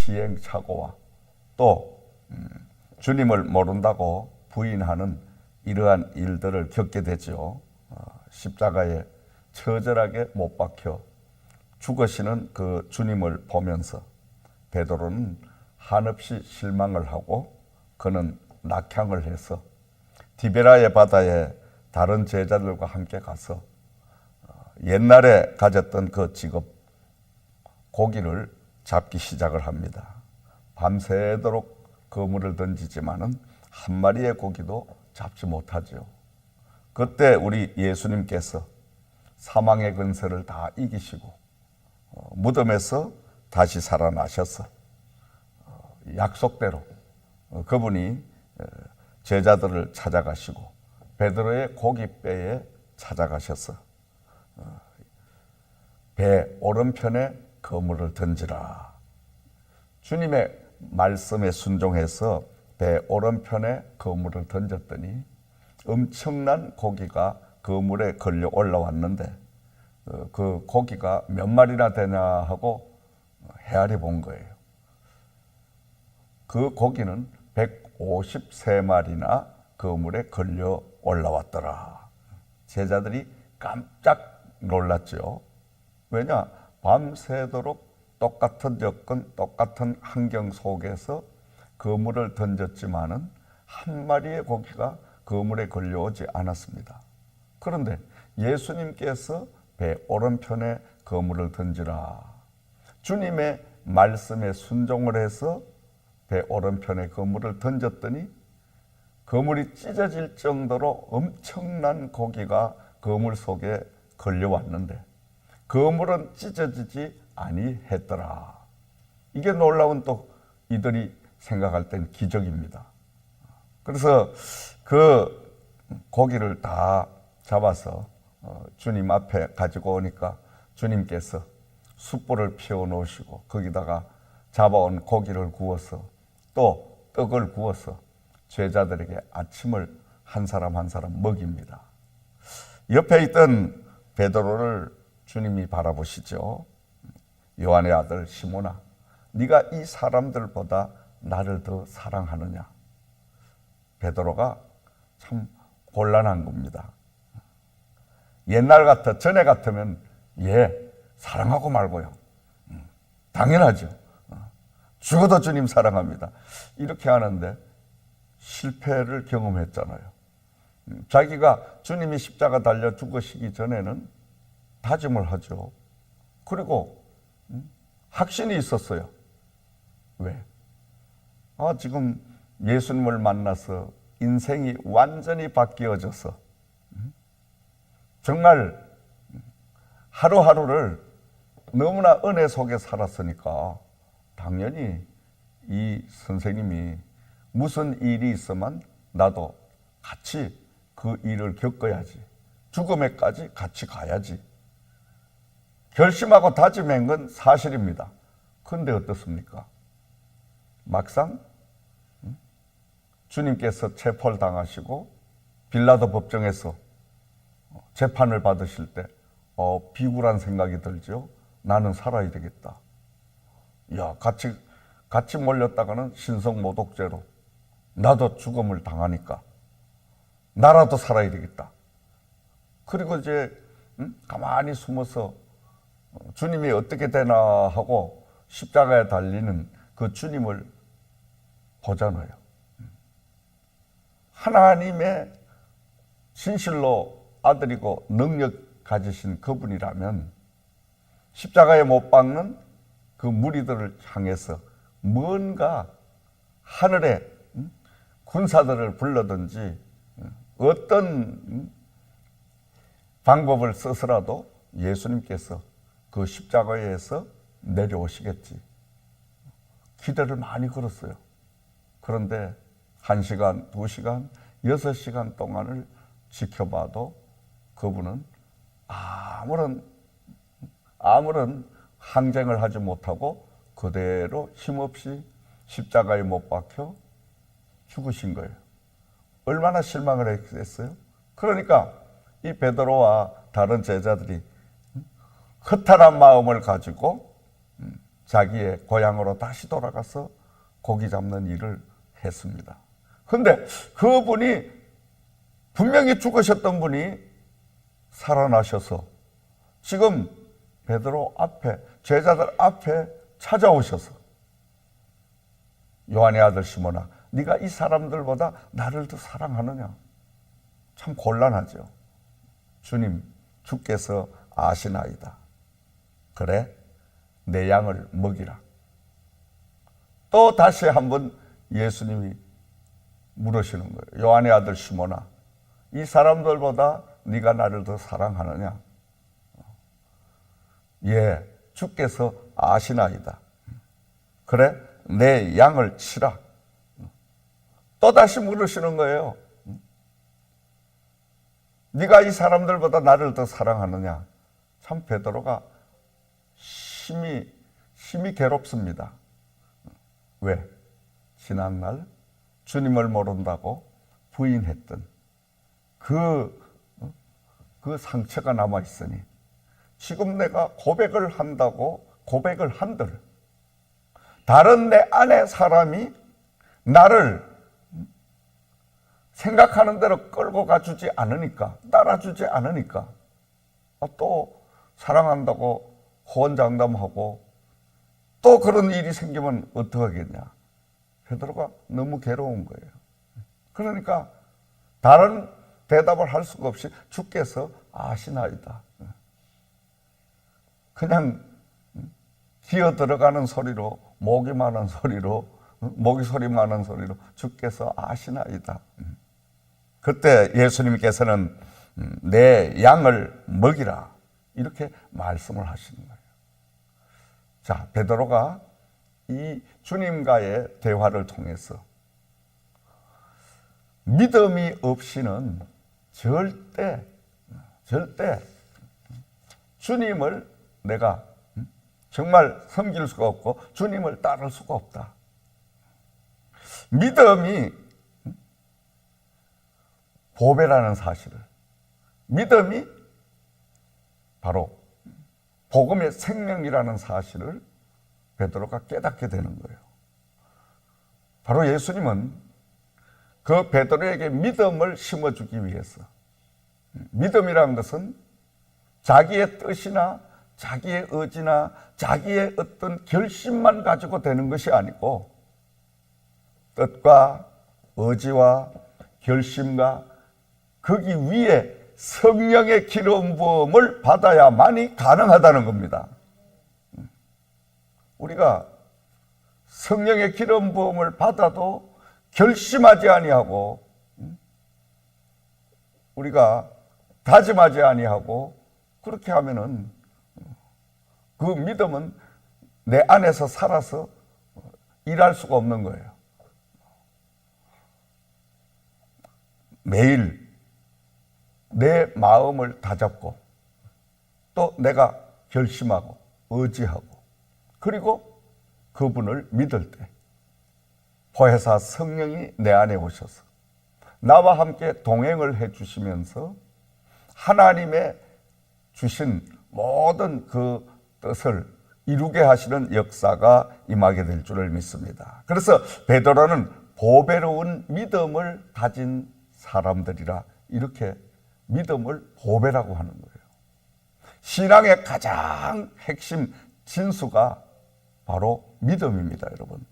시행착오와 또 주님을 모른다고 부인하는 이러한 일들을 겪게 되죠. 십자가에 처절하게 못 박혀 죽으시는 그 주님을 보면서 베드로는 한없이 실망을 하고 그는 낙향을 해서 디베라의 바다에 다른 제자들과 함께 가서 옛날에 가졌던 그 직업 고기를 잡기 시작을 합니다. 밤새도록 그물을 던지지만은 한 마리의 고기도 잡지 못하죠. 그때 우리 예수님께서 사망의 근세를 다 이기시고 무덤에서 다시 살아나셔서 약속대로 그분이 제자들을 찾아가시고 베드로의 고깃배에 찾아가셔서 배 오른편에 그물을 던지라. 주님의 말씀에 순종해서 배 오른편에 그물을 던졌더니 엄청난 고기가 그물에 걸려 올라왔는데 그 고기가 몇 마리나 되냐 하고 헤아려 본 거예요. 그 고기는 153마리나 그물에 걸려 올라왔더라. 제자들이 깜짝 놀랐죠. 왜냐? 밤새도록 똑같은 여건, 똑같은 환경 속에서 그물을 던졌지만은 한 마리의 고기가 그물에 걸려오지 않았습니다. 그런데 예수님께서 배 오른편에 그물을 던지라. 주님의 말씀에 순종을 해서 배 오른편에 그물을 던졌더니 그물이 찢어질 정도로 엄청난 고기가 그물 속에 걸려왔는데 그물은 찢어지지 아니했더라. 이게 놀라운 또 이들이 생각할 땐 기적입니다. 그래서 그 고기를 다 잡아서 주님 앞에 가지고 오니까 주님께서 숯불을 피워 놓으시고 거기다가 잡아온 고기를 구워서 또 떡을 구워서 제자들에게 아침을 한 사람 한 사람 먹입니다. 옆에 있던 베드로를 주님이 바라보시죠. 요한의 아들 시몬아, 네가 이 사람들보다 나를 더 사랑하느냐? 베드로가 참 곤란한 겁니다. 옛날 전에 같으면 사랑하고 말고요. 당연하죠. 죽어도 주님 사랑합니다. 이렇게 하는데 실패를 경험했잖아요. 자기가 주님이 십자가 달려 죽으시기 전에는 다짐을 하죠. 그리고 확신이 있었어요. 왜? 지금 예수님을 만나서 인생이 완전히 바뀌어져서 정말 하루하루를 너무나 은혜 속에 살았으니까 당연히 이 선생님이 무슨 일이 있으면 나도 같이 그 일을 겪어야지. 죽음에까지 같이 가야지. 결심하고 다짐한 건 사실입니다. 그런데 어떻습니까? 막상 주님께서 체포를 당하시고 빌라도 법정에서 재판을 받으실 때 비굴한 생각이 들죠. 나는 살아야 되겠다. 같이 몰렸다가는 신성모독죄로 나도 죽음을 당하니까 나라도 살아야 되겠다. 그리고 이제 가만히 숨어서 주님이 어떻게 되나 하고 십자가에 달리는 그 주님을 보잖아요. 하나님의 진실로 아들이고 능력 가지신 그분이라면 십자가에 못 박는 그 무리들을 향해서 뭔가 하늘에 군사들을 불러든지 어떤 방법을 써서라도 예수님께서 그 십자가에서 내려오시겠지. 기대를 많이 걸었어요. 그런데 1시간, 2시간, 6시간 동안을 지켜봐도 그분은 아무런 항쟁을 하지 못하고 그대로 힘없이 십자가에 못 박혀 죽으신 거예요. 얼마나 실망을 했어요? 그러니까 이 베드로와 다른 제자들이 허탈한 마음을 가지고 자기의 고향으로 다시 돌아가서 고기 잡는 일을 했습니다. 근데 그분이 분명히 죽으셨던 분이 살아나셔서 지금 베드로 앞에, 제자들 앞에 찾아오셔서 요한의 아들 시몬아, 네가 이 사람들보다 나를 더 사랑하느냐? 참 곤란하죠. 주님, 주께서 아시나이다. 그래, 내 양을 먹이라. 또 다시 한번 예수님이 물으시는 거예요. 요한의 아들 시몬아, 이 사람들보다 네가 나를 더 사랑하느냐? 예, 주께서 아시나이다. 그래, 내 양을 치라. 또 다시 물으시는 거예요. 네가 이 사람들보다 나를 더 사랑하느냐? 참 베드로가 심히 괴롭습니다. 왜? 지난날 주님을 모른다고 부인했던 그 상처가 남아있으니 지금 내가 고백을 한다고 고백을 한들 다른 내 안의 사람이 나를 생각하는 대로 끌고 가주지 않으니까, 따라주지 않으니까 또 사랑한다고 호언장담하고 또 그런 일이 생기면 어떡하겠냐. 베드로가 너무 괴로운 거예요. 그러니까 다른 대답을 할 수가 없이 주께서 아시나이다. 그냥 기어 들어가는 소리로, 목이 많은 소리로, 목이 소리 많은 소리로 주께서 아시나이다. 그때 예수님께서는 내 양을 먹이라 이렇게 말씀을 하시는 거예요. 자, 베드로가 이 주님과의 대화를 통해서 믿음이 없이는 절대 주님을 내가 정말 섬길 수가 없고 주님을 따를 수가 없다. 믿음이 보배라는 사실을, 믿음이 바로 복음의 생명이라는 사실을 베드로가 깨닫게 되는 거예요. 바로 예수님은 그 베드로에게 믿음을 심어주기 위해서, 믿음이라는 것은 자기의 뜻이나 자기의 의지나 자기의 어떤 결심만 가지고 되는 것이 아니고 뜻과 의지와 결심과 거기 위에 성령의 기름 부음을 받아야만이 가능하다는 겁니다. 우리가 성령의 기름 부음을 받아도 결심하지 아니하고 우리가 다짐하지 아니하고 그렇게 하면은 그 믿음은 내 안에서 살아서 일할 수가 없는 거예요. 매일 내 마음을 다잡고 또 내가 결심하고 의지하고 그리고 그분을 믿을 때 보혜사 성령이 내 안에 오셔서 나와 함께 동행을 해 주시면서 하나님의 주신 모든 그 뜻을 이루게 하시는 역사가 임하게 될 줄을 믿습니다. 그래서 베드로는 보배로운 믿음을 가진 사람들이라 이렇게 믿음을 보배라고 하는 거예요. 신앙의 가장 핵심 진수가 바로 믿음입니다, 여러분.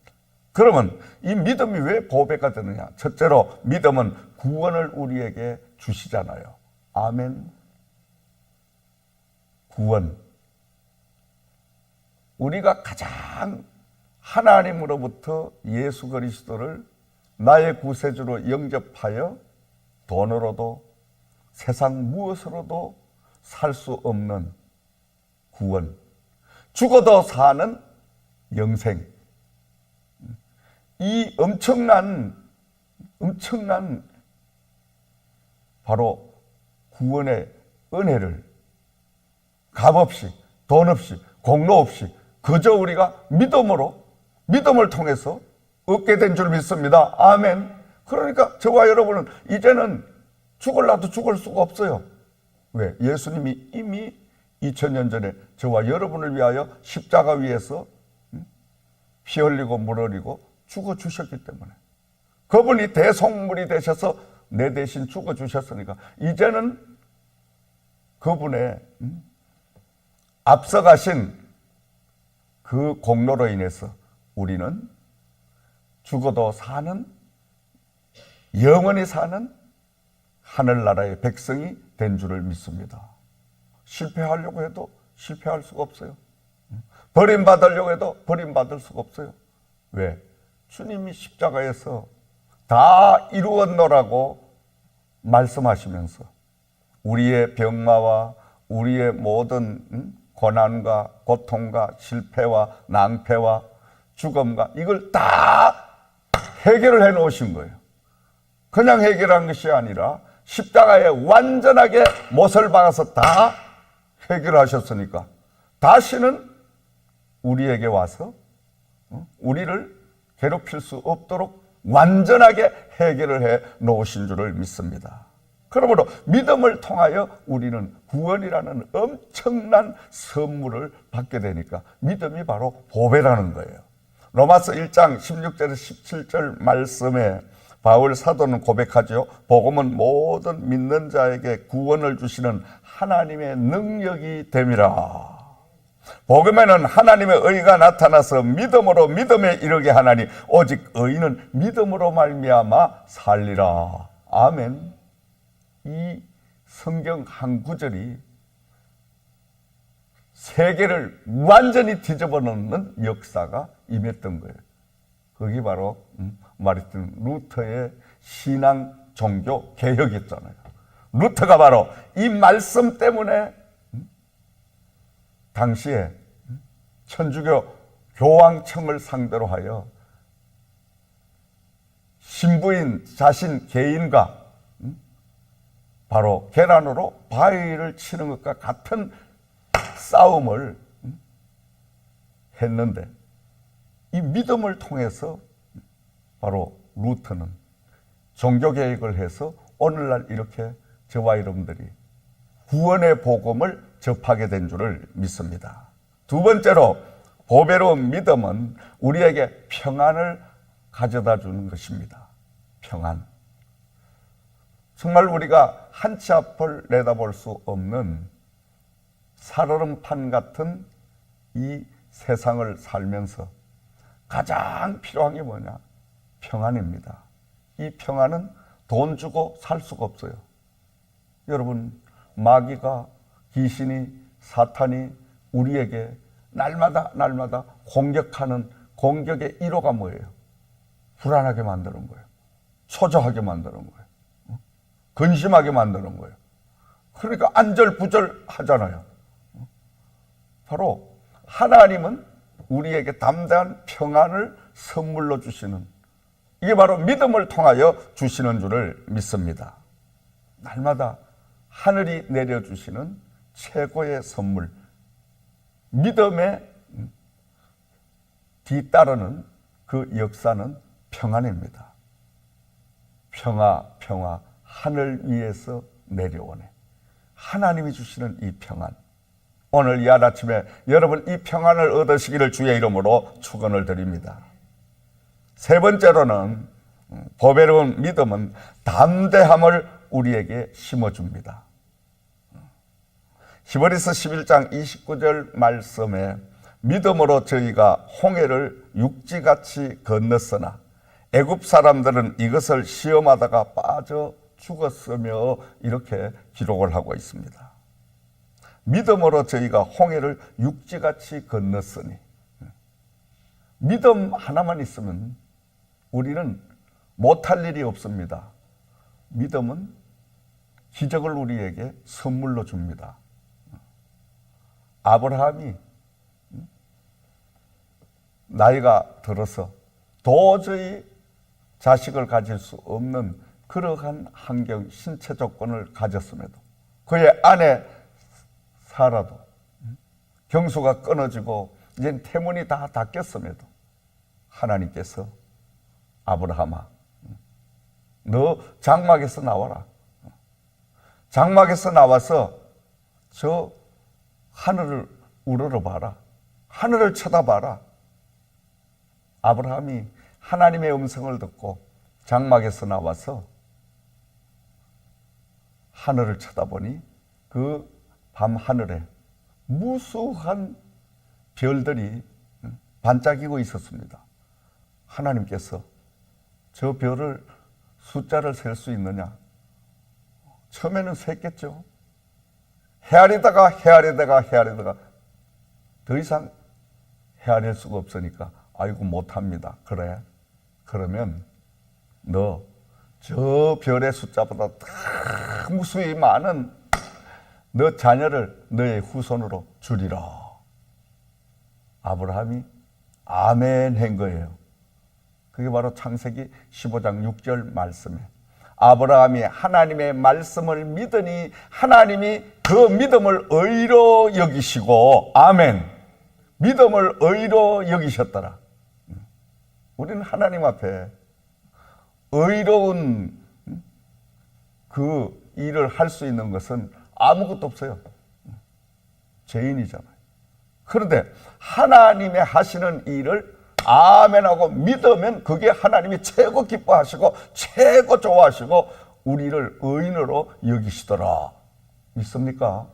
그러면 이 믿음이 왜 보배가 되느냐? 첫째로 믿음은 구원을 우리에게 주시잖아요. 아멘. 구원. 우리가 가장 하나님으로부터 예수 그리스도를 나의 구세주로 영접하여 돈으로도 세상 무엇으로도 살 수 없는 구원, 죽어도 사는 영생, 이 엄청난 바로 구원의 은혜를 값없이, 돈 없이, 공로 없이 그저 우리가 믿음을 통해서 얻게 된 줄 믿습니다. 아멘. 그러니까 저와 여러분은 이제는 죽을라도 죽을 수가 없어요. 왜? 예수님이 이미 2000년 전에 저와 여러분을 위하여 십자가 위에서 피 흘리고 물 흘리고 죽어주셨기 때문에, 그분이 대속물이 되셔서 내 대신 죽어주셨으니까 이제는 그분의 앞서가신 그 공로로 인해서 우리는 죽어도 사는, 영원히 사는 하늘나라의 백성이 된 줄을 믿습니다. 실패하려고 해도 실패할 수가 없어요. 버림받으려고 해도 버림받을 수가 없어요. 왜? 주님이 십자가에서 다 이루었노라고 말씀하시면서 우리의 병마와 우리의 모든 고난과 고통과 실패와 낭패와 죽음과 이걸 다 해결을 해 놓으신 거예요. 그냥 해결한 것이 아니라 십자가에 완전하게 못을 박아서 다 해결하셨으니까 다시는 우리에게 와서 우리를 괴롭힐 수 없도록 완전하게 해결을 해 놓으신 줄을 믿습니다. 그러므로 믿음을 통하여 우리는 구원이라는 엄청난 선물을 받게 되니까 믿음이 바로 보배라는 거예요. 로마서 1장 16절에서 17절 말씀에 바울 사도는 고백하죠. 복음은 모든 믿는 자에게 구원을 주시는 하나님의 능력이 됨이라. 복음에는 하나님의 의가 나타나서 믿음으로 믿음에 이르게 하나니 오직 의인은 믿음으로 말미암아 살리라. 아멘. 이 성경 한 구절이 세계를 완전히 뒤집어 놓는 역사가 임했던 거예요. 그게 바로 마르틴 루터의 신앙 종교 개혁이었잖아요. 루터가 바로 이 말씀 때문에 당시에 천주교 교황청을 상대로 하여 신부인 자신 개인과 바로 계란으로 바위를 치는 것과 같은 싸움을 했는데 이 믿음을 통해서 바로 루터는 종교개혁을 해서 오늘날 이렇게 저와 여러분들이 구원의 복음을 접하게 된 줄을 믿습니다. 두 번째로 보배로운 믿음은 우리에게 평안을 가져다 주는 것입니다. 평안. 정말 우리가 한 치 앞을 내다볼 수 없는 살얼음판 같은 이 세상을 살면서 가장 필요한 게 뭐냐? 평안입니다. 이 평안은 돈 주고 살 수가 없어요. 여러분, 마귀가, 귀신이, 사탄이 우리에게 날마다 공격하는 공격의 1호가 뭐예요? 불안하게 만드는 거예요. 초조하게 만드는 거예요. 근심하게 만드는 거예요. 그러니까 안절부절 하잖아요. 바로 하나님은 우리에게 담대한 평안을 선물로 주시는, 이게 바로 믿음을 통하여 주시는 줄을 믿습니다. 날마다 하늘이 내려주시는 최고의 선물, 믿음에 뒤따르는 그 역사는 평안입니다. 평화, 하늘 위에서 내려오네. 하나님이 주시는 이 평안. 오늘 이 아침에 여러분 이 평안을 얻으시기를 주의 이름으로 축원을 드립니다. 세 번째로는 보배로운 믿음은 담대함을 우리에게 심어줍니다. 히브리서 11장 29절 말씀에 믿음으로 저희가 홍해를 육지같이 건넜으나 애굽 사람들은 이것을 시험하다가 빠져 죽었으며 이렇게 기록을 하고 있습니다. 믿음으로 저희가 홍해를 육지같이 건넜으니, 믿음 하나만 있으면 우리는 못할 일이 없습니다. 믿음은 기적을 우리에게 선물로 줍니다. 아브라함이 나이가 들어서 도저히 자식을 가질 수 없는 그러한 환경, 신체 조건을 가졌음에도, 그의 아내 사라도 경수가 끊어지고 이제 태문이 다 닫혔음에도 하나님께서 아브라함아, 너 장막에서 나와라. 장막에서 나와서 저 하늘을 우러러봐라. 하늘을 쳐다봐라. 아브라함이 하나님의 음성을 듣고 장막에서 나와서 하늘을 쳐다보니 그 밤 하늘에 무수한 별들이 반짝이고 있었습니다. 하나님께서 저 별을 숫자를 셀 수 있느냐? 처음에는 셌겠죠. 헤아리다가 더 이상 헤아릴 수가 없으니까 아이고 못합니다. 그래, 그러면 너 저 별의 숫자보다 더 무수히 많은 너 자녀를 너의 후손으로 주리라. 아브라함이 아멘 한 거예요. 그게 바로 창세기 15장 6절 말씀에 아브라함이 하나님의 말씀을 믿으니 하나님이 그 믿음을 의로 여기시고, 아멘, 믿음을 의로 여기셨더라. 우리는 하나님 앞에 의로운 그 일을 할 수 있는 것은 아무것도 없어요. 죄인이잖아요. 그런데 하나님의 하시는 일을 아멘하고 믿으면 그게 하나님이 최고 기뻐하시고 최고 좋아하시고 우리를 의인으로 여기시더라. 믿습니까?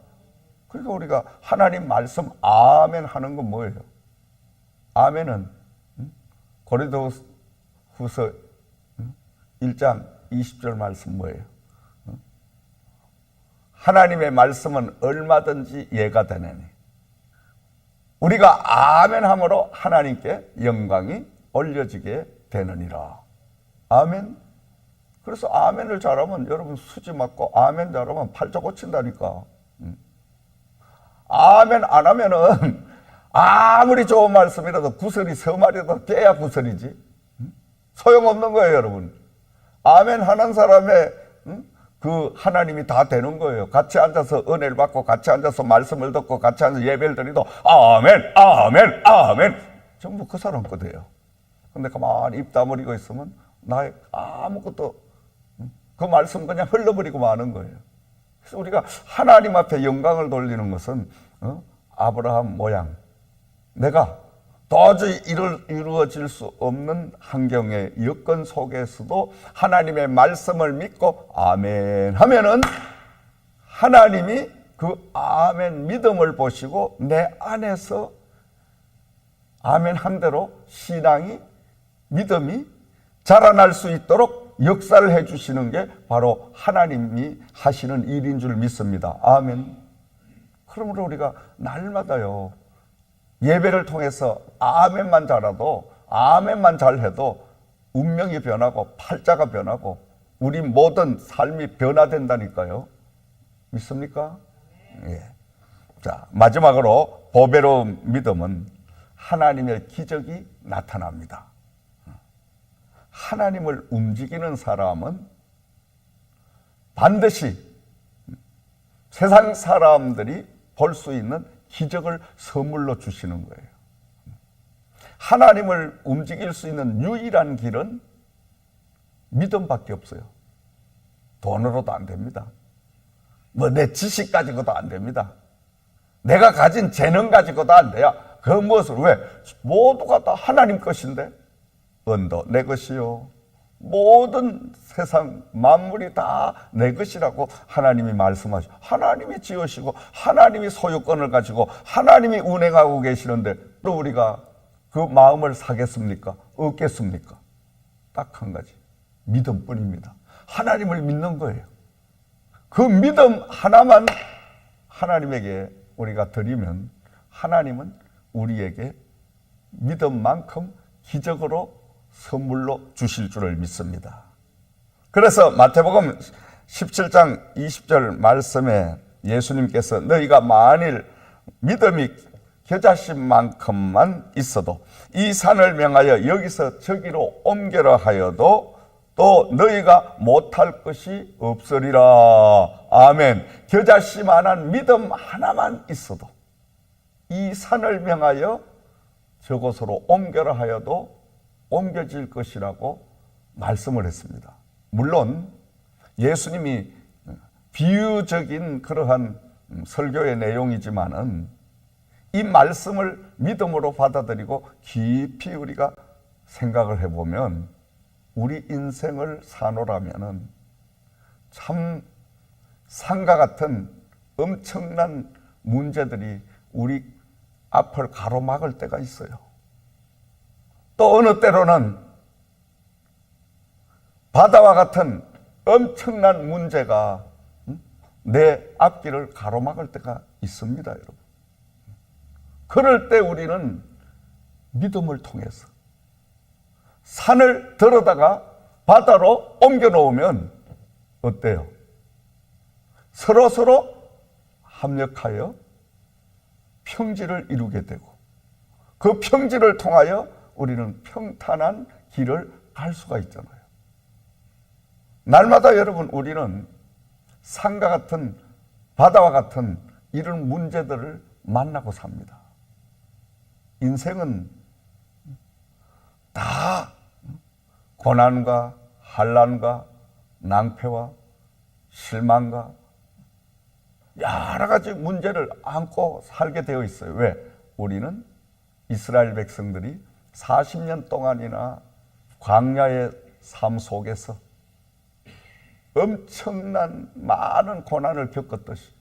그러니까 우리가 하나님 말씀 아멘 하는 건 뭐예요? 아멘은 고린도후서 1장 20절 말씀 뭐예요? 하나님의 말씀은 얼마든지 예가 되느니 우리가 아멘함으로 하나님께 영광이 올려지게 되느니라. 아멘. 그래서 아멘을 잘하면 여러분 수지 맞고 아멘 잘하면 팔자 고친다니까. 아멘 안 하면은 아무리 좋은 말씀이라도 구설이 서말이라도 깨야 구설이지. 소용없는 거예요, 여러분. 아멘 하는 사람의 그 하나님이 다 되는 거예요. 같이 앉아서 은혜를 받고 같이 앉아서 말씀을 듣고 같이 앉아서 예배를 드리도 아멘 아멘 아멘 전부 그 사람 거예요. 근데 가만히 입 다물고 있으면 나의 아무것도 그 말씀 그냥 흘러버리고 마는 거예요. 그래서 우리가 하나님 앞에 영광을 돌리는 것은 아브라함 모양 내가 도저히 이루어질 수 없는 환경의 여건 속에서도 하나님의 말씀을 믿고 아멘 하면은 하나님이 그 아멘 믿음을 보시고 내 안에서 아멘 한 대로 신앙이 믿음이 자라날 수 있도록 역사를 해주시는 게 바로 하나님이 하시는 일인 줄 믿습니다. 아멘. 그러므로 우리가 날마다요 예배를 통해서 아멘만 잘해도 아멘만 잘해도 운명이 변하고 팔자가 변하고 우리 모든 삶이 변화된다니까요. 믿습니까? 예. 자, 마지막으로 보배로운 믿음은 하나님의 기적이 나타납니다. 하나님을 움직이는 사람은 반드시 세상 사람들이 볼 수 있는 기적을 선물로 주시는 거예요. 하나님을 움직일 수 있는 유일한 길은 믿음밖에 없어요. 돈으로도 안 됩니다. 뭐 내 지식 가지고도 안 됩니다. 내가 가진 재능 가지고도 안 돼요. 그 무엇을 왜? 모두가 다 하나님 것인데 은도 내 것이요 모든 세상 만물이 다 내 것이라고 하나님이 말씀하시고 하나님이 지으시고 하나님이 소유권을 가지고 하나님이 운행하고 계시는데 또 우리가 그 마음을 사겠습니까? 얻겠습니까? 딱 한 가지 믿음뿐입니다. 하나님을 믿는 거예요. 그 믿음 하나만 하나님에게 우리가 드리면 하나님은 우리에게 믿음만큼 기적으로 선물로 주실 줄을 믿습니다. 그래서 마태복음 17장 20절 말씀에 예수님께서 너희가 만일 믿음이 겨자씨만큼만 있어도 이 산을 명하여 여기서 저기로 옮겨라 하여도 또 너희가 못할 것이 없으리라. 아멘. 겨자씨만한 믿음 하나만 있어도 이 산을 명하여 저곳으로 옮겨라 하여도 옮겨질 것이라고 말씀을 했습니다. 물론 예수님이 비유적인 그러한 설교의 내용이지만은 이 말씀을 믿음으로 받아들이고 깊이 우리가 생각을 해보면 우리 인생을 사노라면은 참 산과 같은 엄청난 문제들이 우리 앞을 가로막을 때가 있어요. 또 어느 때로는 바다와 같은 엄청난 문제가 내 앞길을 가로막을 때가 있습니다, 여러분. 그럴 때 우리는 믿음을 통해서 산을 들어다가 바다로 옮겨 놓으면 어때요? 서로 합력하여 평지를 이루게 되고 그 평지를 통하여 우리는 평탄한 길을 갈 수가 있잖아요. 날마다 여러분 우리는 산과 같은 바다와 같은 이런 문제들을 만나고 삽니다. 인생은 다 고난과 환난과 낭패와 실망과 여러 가지 문제를 안고 살게 되어 있어요. 왜? 우리는 이스라엘 백성들이 40년 동안이나 광야의 삶 속에서 엄청난 많은 고난을 겪었듯이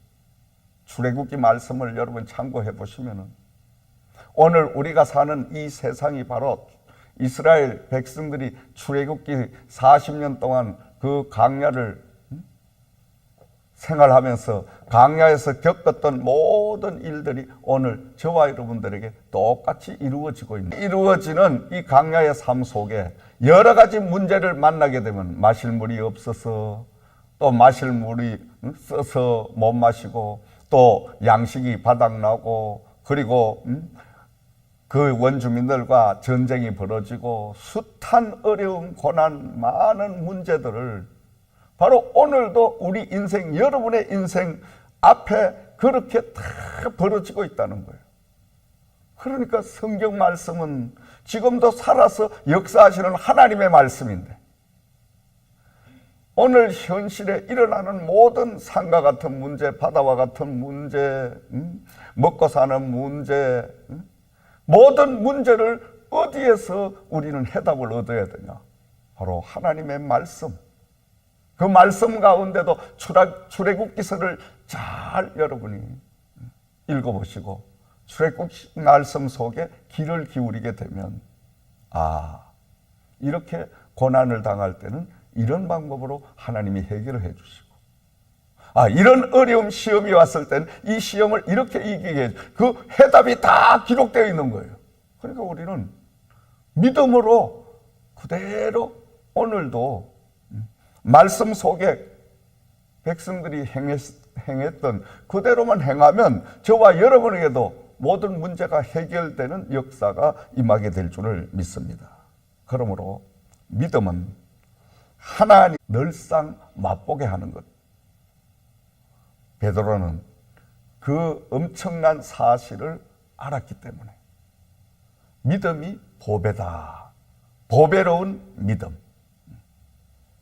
출애굽기 말씀을 여러분 참고해 보시면은 오늘 우리가 사는 이 세상이 바로 이스라엘 백성들이 출애굽기 40년 동안 그 광야를 생활하면서 광야에서 겪었던 모든 일들이 오늘 저와 여러분들에게 똑같이 이루어지는 이 광야의 삶 속에 여러 가지 문제를 만나게 되면 마실 물이 없어서 또 마실 물이 써서 못 마시고 또 양식이 바닥나고 그리고 그 원주민들과 전쟁이 벌어지고 숱한 어려움, 고난, 많은 문제들을 바로 오늘도 우리 인생, 여러분의 인생 앞에 그렇게 다 벌어지고 있다는 거예요. 그러니까 성경 말씀은 지금도 살아서 역사하시는 하나님의 말씀인데 오늘 현실에 일어나는 모든 산과 같은 문제, 바다와 같은 문제, 먹고 사는 문제, 모든 문제를 어디에서 우리는 해답을 얻어야 되냐? 바로 하나님의 말씀. 그 말씀 가운데도 출애굽기서를 잘 여러분이 읽어보시고 출애굽기 말씀 속에 귀를 기울이게 되면 이렇게 고난을 당할 때는 이런 방법으로 하나님이 해결을 해 주시고 이런 어려움 시험이 왔을 때는 이 시험을 이렇게 이기게 해주시고 그 해답이 다 기록되어 있는 거예요. 그러니까 우리는 믿음으로 그대로 오늘도 말씀 속에 백성들이 행했던 그대로만 행하면 저와 여러분에게도 모든 문제가 해결되는 역사가 임하게 될 줄을 믿습니다. 그러므로 믿음은 하나님 늘상 맛보게 하는 것. 베드로는 그 엄청난 사실을 알았기 때문에 믿음이 보배다. 보배로운 믿음.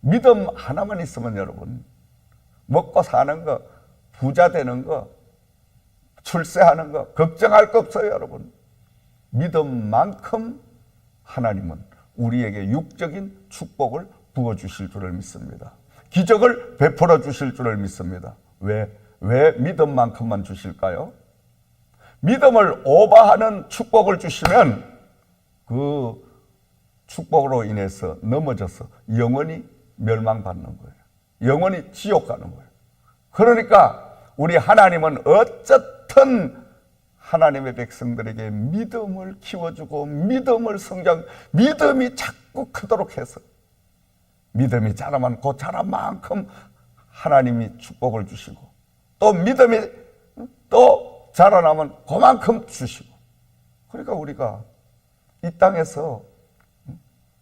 믿음 하나만 있으면 여러분 먹고 사는 거, 부자 되는 거, 출세하는 거 걱정할 거 없어요, 여러분. 믿음만큼 하나님은 우리에게 육적인 축복을 부어주실 줄을 믿습니다. 기적을 베풀어 주실 줄을 믿습니다. 왜 믿음만큼만 주실까요? 믿음을 오버하는 축복을 주시면 그 축복으로 인해서 넘어져서 영원히 멸망받는 거예요. 영원히 지옥 가는 거예요. 그러니까 우리 하나님은 어쨌든 하나님의 백성들에게 믿음을 키워주고 믿음을 믿음이 자꾸 크도록 해서 믿음이 자라면 그 자란 만큼 하나님이 축복을 주시고 또 믿음이 또 자라나면 그만큼 주시고 그러니까 우리가 이 땅에서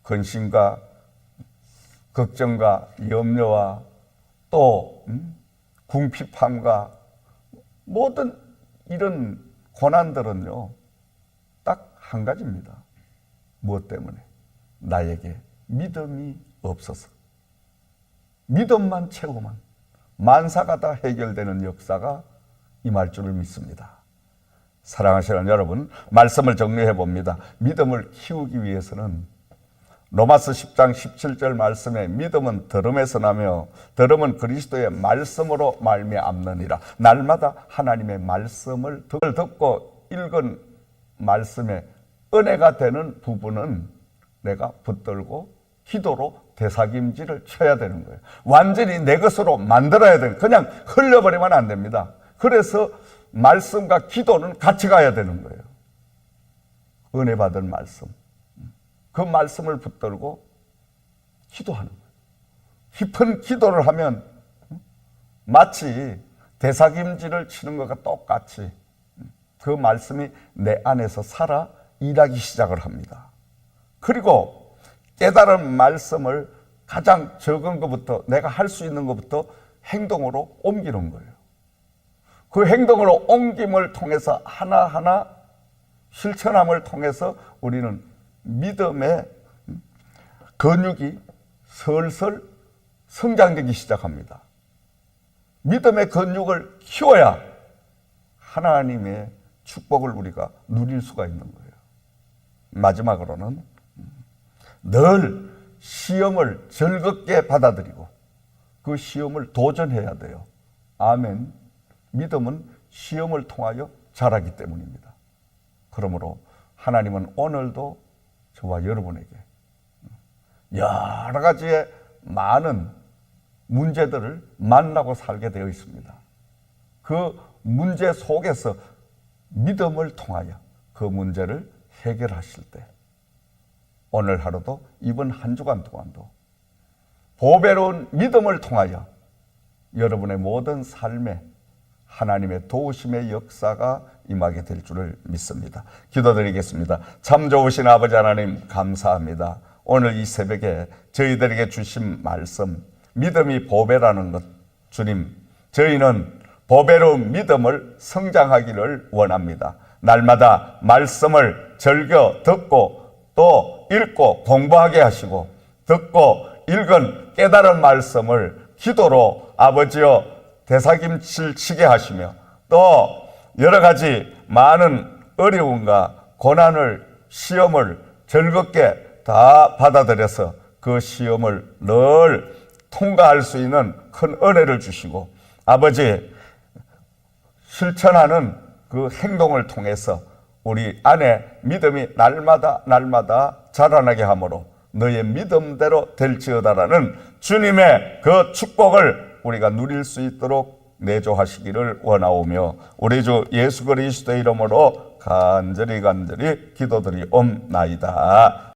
근심과 걱정과 염려와 또 궁핍함과 모든 이런 고난들은요 딱 한 가지입니다. 무엇 때문에? 나에게 믿음이 없어서. 믿음만 채우면 만사가 다 해결되는 역사가 임할 줄을 믿습니다. 사랑하시는 여러분, 말씀을 정리해 봅니다. 믿음을 키우기 위해서는 로마서 10장 17절 말씀에 믿음은 들음에서 나며 들음은 그리스도의 말씀으로 말미암느니라. 날마다 하나님의 말씀을 듣고 읽은 말씀에 은혜가 되는 부분은 내가 붙들고 기도로 되새김질을 쳐야 되는 거예요. 완전히 내 것으로 만들어야 되는, 그냥 흘려버리면 안 됩니다. 그래서 말씀과 기도는 같이 가야 되는 거예요. 은혜 받은 말씀, 그 말씀을 붙들고 기도하는 거예요. 깊은 기도를 하면 마치 되새김질을 치는 것과 똑같이 그 말씀이 내 안에서 살아 일하기 시작을 합니다. 그리고 깨달은 말씀을 가장 적은 것부터, 내가 할 수 있는 것부터 행동으로 옮기는 거예요. 그 행동으로 옮김을 통해서 하나하나 실천함을 통해서 우리는 믿음의 근육이 슬슬 성장되기 시작합니다. 믿음의 근육을 키워야 하나님의 축복을 우리가 누릴 수가 있는 거예요. 마지막으로는 늘 시험을 즐겁게 받아들이고 그 시험을 도전해야 돼요. 아멘. 믿음은 시험을 통하여 자라기 때문입니다. 그러므로 하나님은 오늘도 저와 여러분에게 여러 가지의 많은 문제들을 만나고 살게 되어 있습니다. 그 문제 속에서 믿음을 통하여 그 문제를 해결하실 때 오늘 하루도 이번 한 주간 동안도 보배로운 믿음을 통하여 여러분의 모든 삶에 하나님의 도우심의 역사가 임하게 될 줄을 믿습니다. 기도드리겠습니다. 참 좋으신 아버지 하나님 감사합니다. 오늘 이 새벽에 저희들에게 주신 말씀, 믿음이 보배라는 것, 주님, 저희는 보배로운 믿음을 성장하기를 원합니다. 날마다 말씀을 즐겨 듣고 또 읽고 공부하게 하시고, 듣고 읽은 깨달은 말씀을 기도로 아버지여 되새김질 치게 하시며, 또 여러 가지 많은 어려움과 고난을, 시험을 즐겁게 다 받아들여서 그 시험을 늘 통과할 수 있는 큰 은혜를 주시고, 아버지 실천하는 그 행동을 통해서 우리 안에 믿음이 날마다 자라나게 하므로 너의 믿음대로 될지어다라는 주님의 그 축복을 우리가 누릴 수 있도록 내조하시기를 원하오며, 우리 주 예수 그리스도의 이름으로 간절히 기도드리옵나이다.